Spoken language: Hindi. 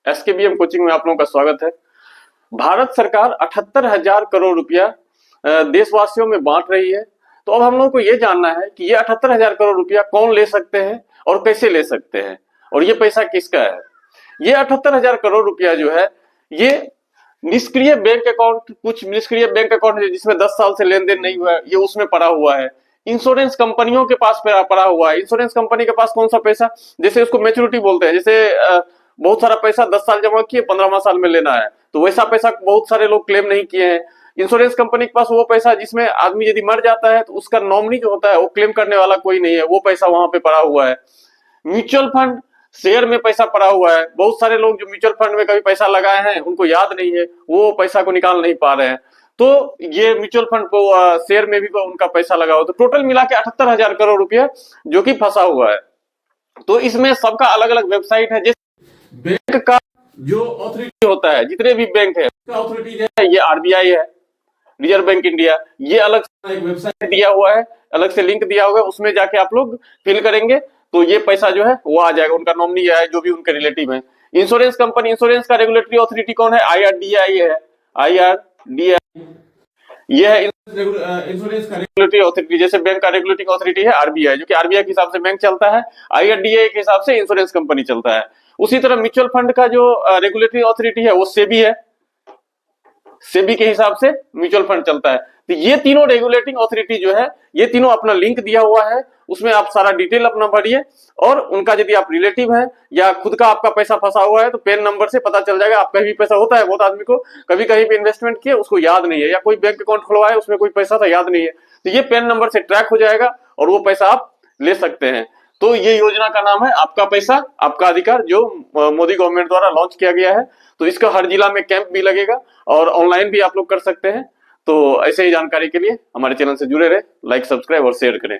एसकेबीएम कोचिंग में आप लोगों का स्वागत है। भारत सरकार 78,000 करोड़ रुपया देशवासियों में बांट रही है। तो अब हम लोगों को ये जानना है कि ये 78,000 करोड़ रुपया कौन ले सकते हैं और कैसे ले सकते हैं और ये पैसा किसका है। ये 78,000 करोड़ रुपया जो है ये निष्क्रिय बैंक अकाउंट, कुछ निष्क्रिय बैंक अकाउंट है जिसमें 10 साल से लेन देन नहीं हुआ है, ये उसमें पड़ा हुआ है। इंश्योरेंस कंपनियों के पास पड़ा हुआ है। इंश्योरेंस कंपनी के पास कौन सा पैसा, जैसे उसको मैच्योरिटी बोलते हैं, जैसे बहुत सारा पैसा 10 साल जमा किए 15वां साल में लेना है, तो वैसा पैसा बहुत सारे लोग क्लेम नहीं किए हैं। इंश्योरेंस कंपनी के पास वो पैसा जिसमें आदमी यदि मर जाता है तो उसका नॉमिनी जो होता है वो क्लेम करने वाला कोई नहीं है, वो पैसा वहां पे पड़ा हुआ है। म्यूचुअल फंड, शेयर में पैसा पड़ा हुआ है। बहुत सारे लोग जो म्यूचुअल फंड में कभी पैसा लगाए हैं उनको याद नहीं है, वो पैसा को निकाल नहीं पा रहे हैं। तो ये म्यूचुअल फंड को शेयर में भी उनका पैसा लगा हुआ, तो टोटल मिला के 78,000 करोड़ रुपया जो कि फंसा हुआ है। तो इसमें सबका अलग अलग वेबसाइट है। जैसे बैंक का जो ऑथोरिटी होता है, जितने भी बैंक है उसका ऑथोरिटी है, ये आरबीआई है, रिजर्व बैंक इंडिया। ये अलग से एक वेबसाइट दिया हुआ है, अलग से लिंक दिया हुआ है, उसमें जाके आप लोग फिल करेंगे तो ये पैसा जो है वो आ जाएगा, उनका नॉमिनी है जो भी उनके रिलेटिव है। इंश्योरेंस कंपनी, इंश्योरेंस का रेगुलेटरी अथॉरिटी कौन है? आईआरडीआई है, आईआरडीआई ये है इंश्योरेंस का रेगुलेटरी अथॉरिटी। जैसे बैंक का रेगुलेटिंग अथॉरिटी है आरबीआई, जो कि आरबीआई के हिसाब से बैंक चलता है, आईआरडीआई के हिसाब से इंश्योरेंस कंपनी चलता है। उसी तरह म्यूचुअल फंड का जो रेगुलेटरी अथॉरिटी है वो सेबी है, सेबी के हिसाब से म्यूचुअल फंड चलता है। तो ये तीनों रेगुलेटिंग अथॉरिटी जो है, ये तीनों अपना लिंक दिया हुआ है, उसमें आप सारा डिटेल अपना भरिए और उनका यदि आप रिलेटिव है या खुद का आपका पैसा फंसा हुआ है तो पैन नंबर से पता चल जाएगा। आपका भी पैसा होता है, बहुत आदमी को कभी कहीं पे इन्वेस्टमेंट किए उसको याद नहीं है, या कोई बैंक अकाउंट खुलवाए उसमें कोई पैसा था याद नहीं है, तो ये पैन नंबर से ट्रैक हो जाएगा और वो पैसा आप ले सकते हैं। तो ये योजना का नाम है आपका पैसा आपका अधिकार, जो मोदी गवर्नमेंट द्वारा लॉन्च किया गया है। तो इसका हर जिला में कैंप भी लगेगा और ऑनलाइन भी आप लोग कर सकते हैं। तो ऐसे ही जानकारी के लिए हमारे चैनल से जुड़े रहे, लाइक सब्सक्राइब और शेयर करें।